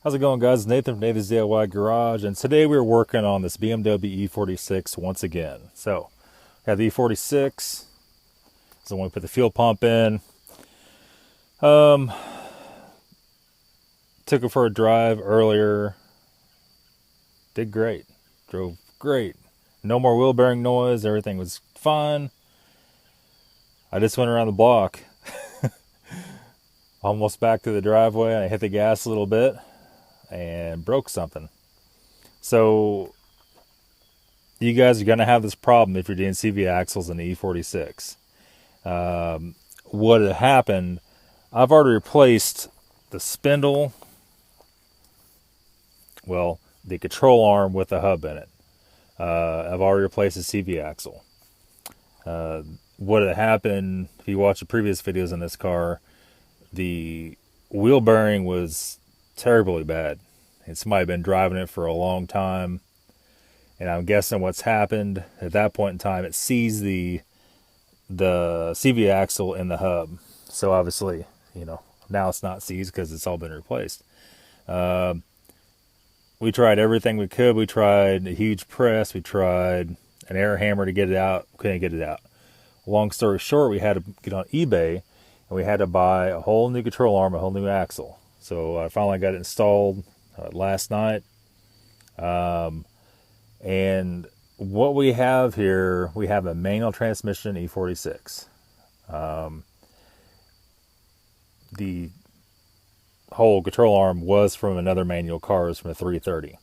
How's it going, guys? Nathan from Nathan's DIY Garage, and today we're working on this BMW E46 once again. So, I have the E46. So when we put the fuel pump in, took it for a drive earlier. Did great. Drove great. No more wheel bearing noise. Everything was fine. I just went around the block, almost back to the driveway. I hit the gas a little bit and broke something. So you guys are going to have this problem if you're doing CV axles in the E46. What had happened, I've already replaced the spindle, well, the control arm with the hub in it. I've already replaced the CV axle. What had happened, if you watch the previous videos in this car, the wheel bearing was terribly bad. And somebody had been driving it for a long time. And I'm guessing what's happened at that point in time, it seized the CV axle in the hub. So obviously, now it's not seized because it's all been replaced. We tried everything we could. We tried a huge press. We tried an air hammer to get it out. Couldn't get it out. Long story short, we had to get on eBay and we had to buy a whole new control arm, a whole new axle. So I finally got it installed last night. And what we have here, we have a manual transmission E46. The whole control arm was from another manual car. It was from a 330.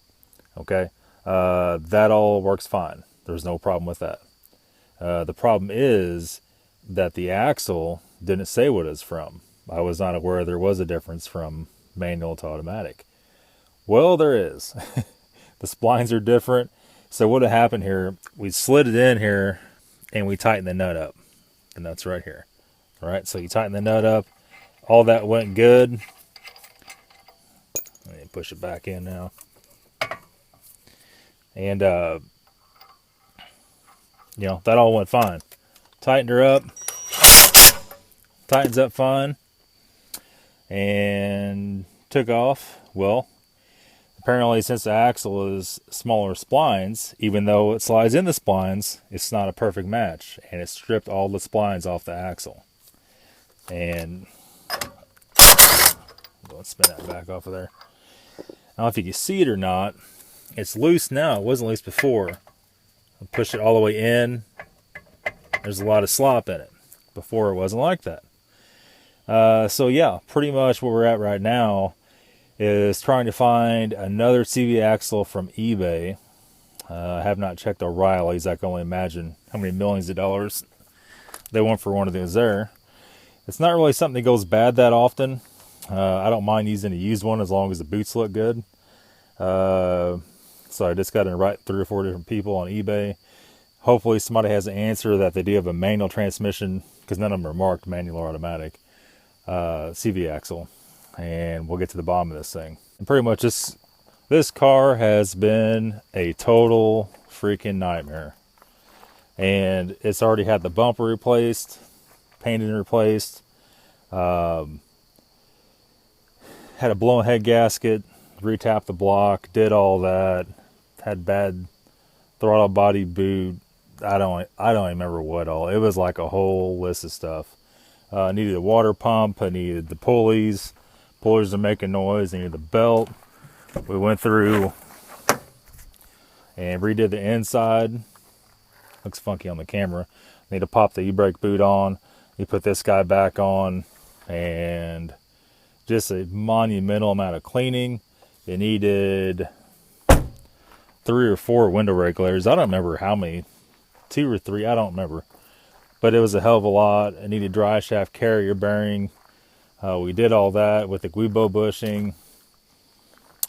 Okay. That all works fine. There's no problem with that. The problem is that the axle didn't say what it's from. I was not aware there was a difference from manual to automatic. Well, there is. The splines are different. So what happened here, we slid it in here and we tightened the nut up. The nut's right here. All right, so you tighten the nut up. All that went good. Let me push it back in now. And, that all went fine. Tightened her up. Tightens up fine. And took off. Well, apparently since the axle is smaller splines, even though it slides in the splines, it's not a perfect match. And it stripped all the splines off the axle. And let's spin that back off of there. I don't know if you can see it or not. It's loose now. It wasn't loose before. I push it all the way in. There's a lot of slop in it. Before it wasn't like that. So yeah, pretty much where we're at right now is trying to find another CV axle from eBay. I have not checked O'Reilly's. I can only imagine how many millions of dollars they want for one of those there. It's not really something that goes bad that often. I don't mind using a used one as long as the boots look good. So I just got to write 3 or 4 different people on eBay. Hopefully somebody has an answer that they do have a manual transmission, because none of them are marked manual or automatic, CV axle. And we'll get to the bottom of this thing. And pretty much this car has been a total freaking nightmare. And it's already had the bumper replaced, painted and replaced. Had a blown head gasket, retapped the block, did all that. Had bad throttle body boot. I don't even remember what all. It was like a whole list of stuff. I needed a water pump. I needed the pulleys. Pulleys are making noise. I needed the belt. We went through and redid the inside. Looks funky on the camera. Need to pop the e-brake boot on. You put this guy back on, and just a monumental amount of cleaning. It needed 3 or 4 window regulators. I don't remember how many. 2 or 3, I don't remember. But it was a hell of a lot. I needed dry shaft carrier bearing. We did all that with the Guibo bushing.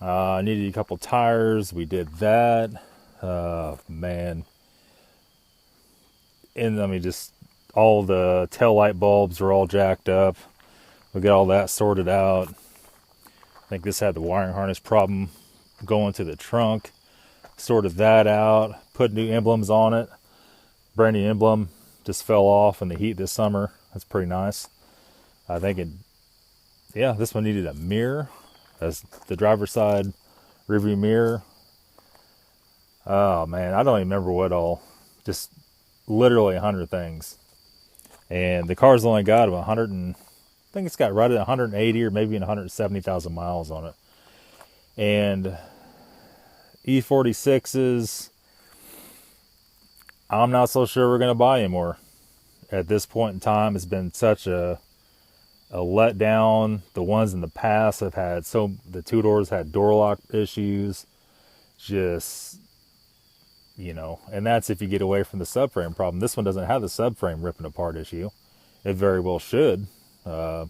I needed a couple tires. We did that. Man. And just all the tail light bulbs were all jacked up. We got all that sorted out. I think this had the wiring harness problem going to the trunk. Sorted that out. Put new emblems on it. Brand new emblem just fell off in the heat this summer. That's pretty nice. I think this one needed a mirror, That's the driver's side rearview mirror. Oh man, I don't even remember what all. Just literally 100 things. And the car's only got about 100 and I think it's got right at 180 or maybe 170,000 miles on it. And E46s, I'm not so sure we're going to buy anymore. At this point in time, it's been such a letdown. The ones in the past have had the two doors had door lock issues. Just, you know, and that's if you get away from the subframe problem. This one doesn't have the subframe ripping apart issue. It very well should. But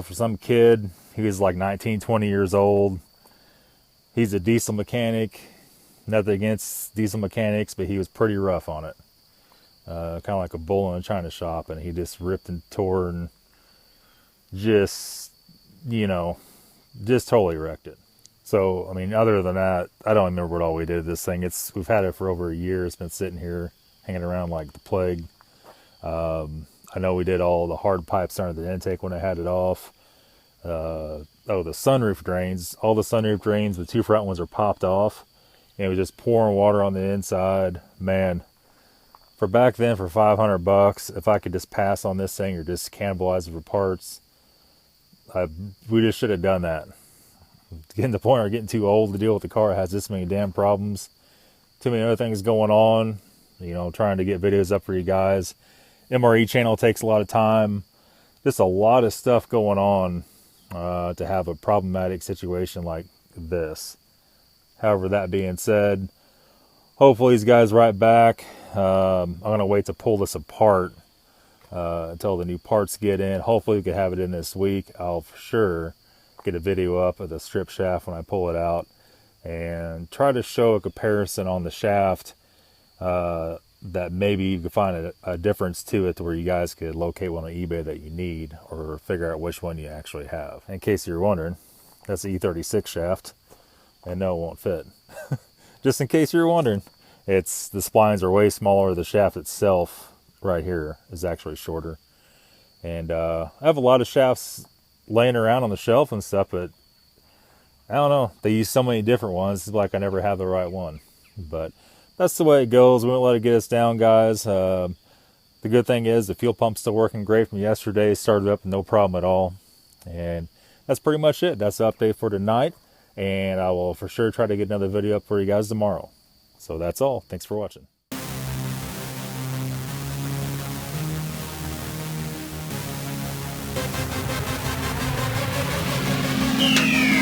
for some kid, he was like 19, 20 years old. He's a diesel mechanic. Nothing against diesel mechanics, but he was pretty rough on it. Kind of like a bull in a china shop, and he just ripped and tore and just, you know, just totally wrecked it. So, I mean, other than that, I don't remember what all we did to this thing. We've had it for over a year. It's been sitting here, hanging around like the plague. I know we did all the hard pipes under the intake when I had it off. The sunroof drains. All the sunroof drains, the two front ones are popped off. And it was just pouring water on the inside. Man, for back then, for $500, if I could just pass on this thing or just cannibalize it for parts, we just should have done that. Getting to the point where we're getting too old to deal with the car. It has this many damn problems. Too many other things going on. You know, trying to get videos up for you guys. MRE channel takes a lot of time. Just a lot of stuff going on to have a problematic situation like this. However, that being said, hopefully these guys right back. I'm going to wait to pull this apart until the new parts get in. Hopefully we can have it in this week. I'll for sure get a video up of the strip shaft when I pull it out and try to show a comparison on the shaft that maybe you can find a difference to it to where you guys could locate one on eBay that you need or figure out which one you actually have. In case you're wondering, that's the E36 shaft, and no, it won't fit. Just in case you're wondering, the splines are way smaller. The shaft itself right here is actually shorter. And I have a lot of shafts laying around on the shelf and stuff, but I don't know. They use so many different ones. It's like I never have the right one. But that's the way it goes. We won't let it get us down, guys. The good thing is the fuel pump's still working great from yesterday. Started up no problem at all. And that's pretty much it. That's the update for tonight. And I will for sure try to get another video up for you guys tomorrow. So that's all. Thanks for watching. Yeah.